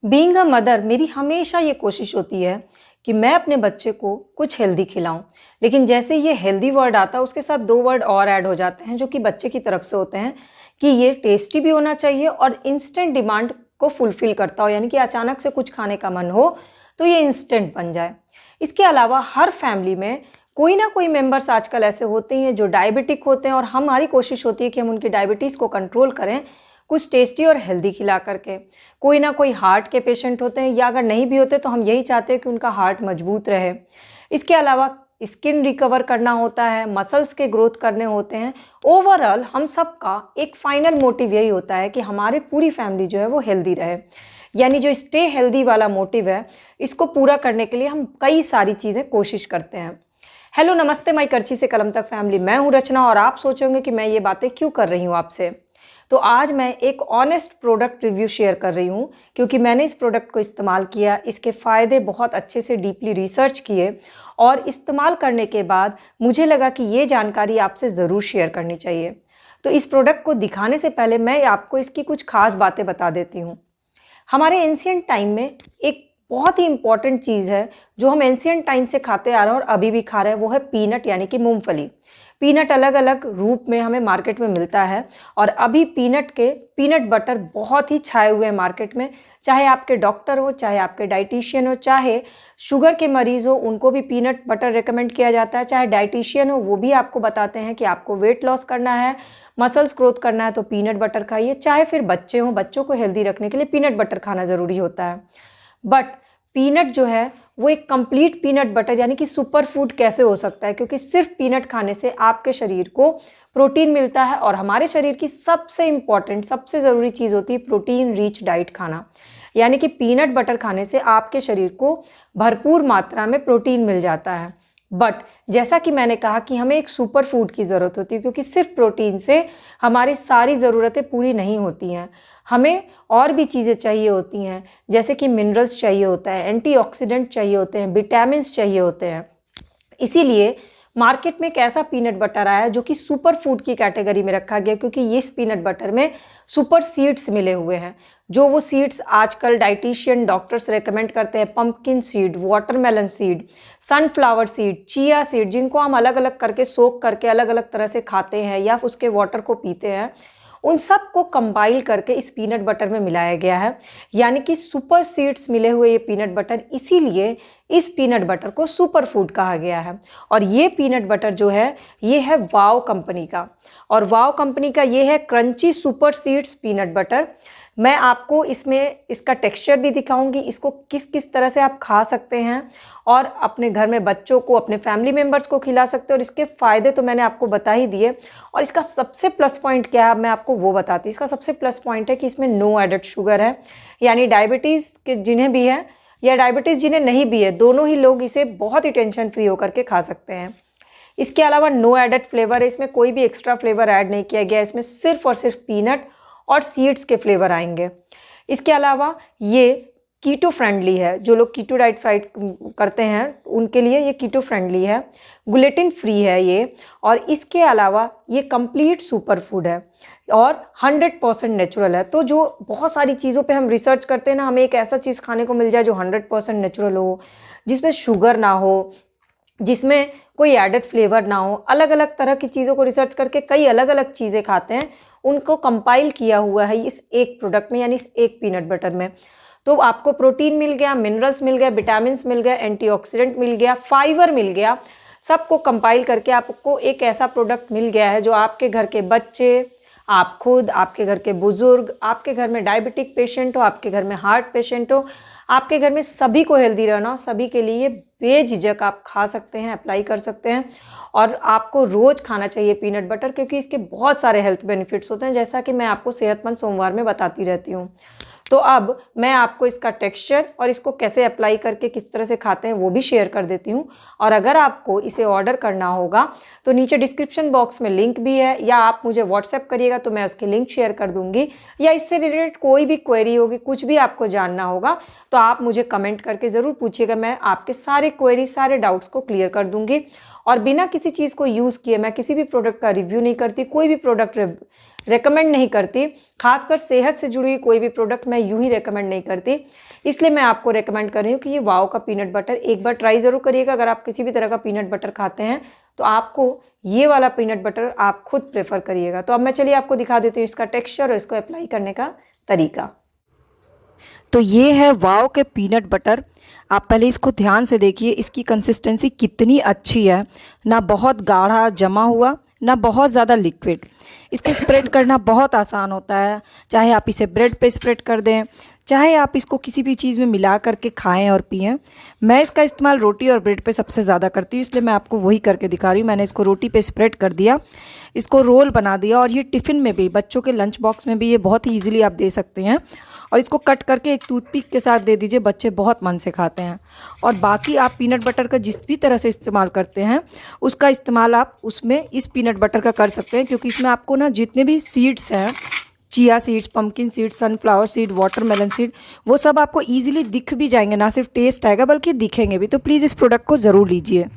Being a mother मेरी हमेशा ये कोशिश होती है कि मैं अपने बच्चे को कुछ हेल्दी खिलाऊं, लेकिन जैसे ये हेल्दी वर्ड आता है उसके साथ दो वर्ड और ऐड हो जाते हैं जो कि बच्चे की तरफ से होते हैं कि ये टेस्टी भी होना चाहिए और इंस्टेंट डिमांड को फुलफिल करता हो, यानी कि अचानक से कुछ खाने का मन हो तो ये इंस्टेंट बन जाए। इसके अलावा हर फैमिली में कोई ना कोई मेंबर्स आजकल ऐसे होते हैं जो डायबिटिक होते हैं और हमारी कोशिश होती है कि हम उनकी डायबिटीज़ को कंट्रोल करें कुछ टेस्टी और हेल्दी खिला करके। कोई ना कोई हार्ट के पेशेंट होते हैं या अगर नहीं भी होते तो हम यही चाहते हैं कि उनका हार्ट मजबूत रहे। इसके अलावा स्किन रिकवर करना होता है, मसल्स के ग्रोथ करने होते हैं। ओवरऑल हम सबका एक फाइनल मोटिव यही होता है कि हमारी पूरी फैमिली जो है वो हेल्दी रहे, यानी जो स्टे हेल्दी वाला मोटिव है इसको पूरा करने के लिए हम कई सारी चीज़ें कोशिश करते हैं। हेलो नमस्ते माई करची से कलम तक फैमिली, मैं हूँ रचना और आप सोचोगे कि मैं ये बातें क्यों कर रही हूँ आपसे। तो आज मैं एक ऑनेस्ट प्रोडक्ट रिव्यू शेयर कर रही हूँ क्योंकि मैंने इस प्रोडक्ट को इस्तेमाल किया, इसके फ़ायदे बहुत अच्छे से डीपली रिसर्च किए और इस्तेमाल करने के बाद मुझे लगा कि ये जानकारी आपसे ज़रूर शेयर करनी चाहिए। तो इस प्रोडक्ट को दिखाने से पहले मैं आपको इसकी कुछ खास बातें बता देती हूँ। हमारे एंशिएंट टाइम में एक बहुत ही इंपॉर्टेंट चीज़ है जो हम एंशिएंट टाइम से खाते आ रहे हैं और अभी भी खा रहे हैं, वो है पीनट यानी कि मूंगफली। पीनट अलग अलग रूप में हमें मार्केट में मिलता है और अभी पीनट बटर बहुत ही छाए हुए हैं मार्केट में। चाहे आपके डॉक्टर हो, चाहे आपके डाइटिशियन हो, चाहे शुगर के मरीज़ हो उनको भी पीनट बटर रेकमेंड किया जाता है, चाहे डाइटिशियन हो वो भी आपको बताते हैं कि आपको वेट लॉस करना है, मसल्स ग्रोथ करना है तो पीनट बटर खाइए, चाहे फिर बच्चे हों, बच्चों को हेल्दी रखने के लिए पीनट बटर खाना ज़रूरी होता है। बट पीनट जो है वो एक कंप्लीट पीनट बटर यानी कि सुपर फूड कैसे हो सकता है, क्योंकि सिर्फ पीनट खाने से आपके शरीर को प्रोटीन मिलता है और हमारे शरीर की सबसे इम्पॉर्टेंट सबसे ज़रूरी चीज़ होती है प्रोटीन रिच डाइट खाना, यानी कि पीनट बटर खाने से आपके शरीर को भरपूर मात्रा में प्रोटीन मिल जाता है। बट जैसा कि मैंने कहा कि हमें एक सुपर फूड की ज़रूरत होती है क्योंकि सिर्फ प्रोटीन से हमारी सारी ज़रूरतें पूरी नहीं होती हैं, हमें और भी चीज़ें चाहिए होती हैं, जैसे कि मिनरल्स चाहिए होता है, एंटीऑक्सीडेंट चाहिए होते हैं, विटामिन्स चाहिए होते हैं। इसीलिए मार्केट में एक ऐसा पीनट बटर आया जो कि सुपर फूड की कैटेगरी में रखा गया क्योंकि इस पीनट बटर में सुपर सीड्स मिले हुए हैं। जो वो सीड्स आजकल डाइटिशियन डॉक्टर्स रेकमेंड करते हैं, pumpkin seed, watermelon seed, sunflower seed, chia seed, जिनको हम अलग अलग करके सोक करके अलग अलग तरह से खाते हैं या उसके वाटर को पीते हैं, उन सब को कंपाइल करके इस पीनट बटर में मिलाया गया है, यानी कि सुपर सीड्स मिले हुए ये पीनट बटर, इसीलिए इस पीनट बटर को सुपर फूड कहा गया है। और ये पीनट बटर जो है ये है वाव कंपनी का, और वाव कंपनी का ये है crunchy super seeds peanut butter. मैं आपको इसमें इसका टेक्सचर भी दिखाऊंगी, इसको किस किस तरह से आप खा सकते हैं और अपने घर में बच्चों को, अपने फैमिली मेम्बर्स को खिला सकते हो। और इसके फ़ायदे तो मैंने आपको बता ही दिए और इसका सबसे प्लस पॉइंट क्या है मैं आपको वो बताती हूँ। इसका सबसे प्लस पॉइंट है कि इसमें नो एडेड शुगर है, यानी डायबिटीज़ के जिन्हें भी है या डायबिटीज़ जिन्हें नहीं भी है, दोनों ही लोग इसे बहुत ही टेंशन फ्री होकर के खा सकते हैं। इसके अलावा नो एडेड फ्लेवर है, इसमें कोई भी एक्स्ट्रा फ्लेवर ऐड नहीं किया गया, इसमें सिर्फ और सिर्फ पीनट और सीड्स के फ्लेवर आएंगे। इसके अलावा ये कीटो फ्रेंडली है, जो लोग कीटो डाइट फ्राइड करते हैं उनके लिए ये कीटो फ्रेंडली है, ग्लूटेन फ्री है ये, और इसके अलावा ये कंप्लीट सुपर फूड है और 100% नेचुरल है। तो जो बहुत सारी चीज़ों पे हम रिसर्च करते हैं ना, हमें एक ऐसा चीज़ खाने को मिल जाए जो 100% नेचुरल हो, जिसमें शुगर ना हो, जिसमें कोई एडेड फ्लेवर ना हो। अलग अलग तरह की चीज़ों को रिसर्च करके कई अलग अलग चीज़ें खाते हैं, उनको कंपाइल किया हुआ है इस एक प्रोडक्ट में, यानी इस एक पीनट बटर में। तो आपको प्रोटीन मिल गया, मिनरल्स मिल गए, विटामिन्स मिल गए, एंटीऑक्सीडेंट मिल गया, फाइबर मिल गया, सबको कंपाइल करके आपको एक ऐसा प्रोडक्ट मिल गया है जो आपके घर के बच्चे, आप खुद, आपके घर के बुजुर्ग, आपके घर में डायबिटिक पेशेंट हो, आपके घर में हार्ट पेशेंट हो, आपके घर में सभी को हेल्दी रहना हो, सभी के लिए बेझिझक आप खा सकते हैं, अप्लाई कर सकते हैं। और आपको रोज़ खाना चाहिए पीनट बटर क्योंकि इसके बहुत सारे हेल्थ बेनिफिट्स होते हैं, जैसा कि मैं आपको सेहतमंद सोमवार में बताती रहती हूँ। तो अब मैं आपको इसका टेक्सचर और इसको कैसे अप्लाई करके किस तरह से खाते हैं वो भी शेयर कर देती हूँ। और अगर आपको इसे ऑर्डर करना होगा तो नीचे डिस्क्रिप्शन बॉक्स में लिंक भी है, या आप मुझे व्हाट्सएप करिएगा तो मैं उसकी लिंक शेयर कर दूँगी, या इससे रिलेटेड कोई भी क्वेरी होगी, कुछ भी आपको जानना होगा तो आप मुझे कमेंट करके ज़रूर पूछिएगा, मैं आपके सारे क्वेरी, सारे डाउट्स को क्लियर कर दूँगी। और बिना किसी चीज़ को यूज़ किए मैं किसी भी प्रोडक्ट का रिव्यू नहीं करती, कोई भी प्रोडक्ट रेकमेंड नहीं करती। खासकर सेहत से जुड़ी कोई भी प्रोडक्ट मैं यूं ही रेकमेंड नहीं करती, इसलिए मैं आपको रेकमेंड कर रही हूँ कि ये वाओ का पीनट बटर एक बार ट्राई ज़रूर करिएगा। अगर आप किसी भी तरह का पीनट बटर खाते हैं तो आपको ये वाला पीनट बटर आप खुद प्रेफर करिएगा। तो अब मैं चलिए आपको दिखा देती हूँ इसका टेक्स्चर और इसको अप्लाई करने का तरीका। तो ये है वाओ के पीनट बटर। आप पहले इसको ध्यान से देखिए, इसकी कंसिस्टेंसी कितनी अच्छी है, ना बहुत गाढ़ा जमा हुआ ना बहुत ज़्यादा लिक्विड। इसको स्प्रेड करना बहुत आसान होता है, चाहे आप इसे ब्रेड पे स्प्रेड कर दें, चाहे आप इसको किसी भी चीज़ में मिला करके खाएं और पिएं। मैं इसका इस्तेमाल रोटी और ब्रेड पे सबसे ज़्यादा करती हूँ, इसलिए मैं आपको वही करके दिखा रही हूँ। मैंने इसको रोटी पे स्प्रेड कर दिया, इसको रोल बना दिया, और ये टिफ़िन में भी, बच्चों के लंच बॉक्स में भी ये बहुत ही ईजिली आप दे सकते हैं। और इसको कट करके एक टूथपिक के साथ दे दीजिए, बच्चे बहुत मन से खाते हैं। और बाकी आप पीनट बटर का जिस भी तरह से इस्तेमाल करते हैं उसका इस्तेमाल आप उसमें इस पीनट बटर का कर सकते हैं, क्योंकि इसमें आपको ना जितने भी सीड्स हैं, chia seeds, pumpkin seeds, sunflower seed, watermelon seed, वो सब आपको ईजिली दिख भी जाएंगे, ना सिर्फ टेस्ट आएगा बल्कि दिखेंगे भी। तो प्लीज़ इस प्रोडक्ट को ज़रूर लीजिए।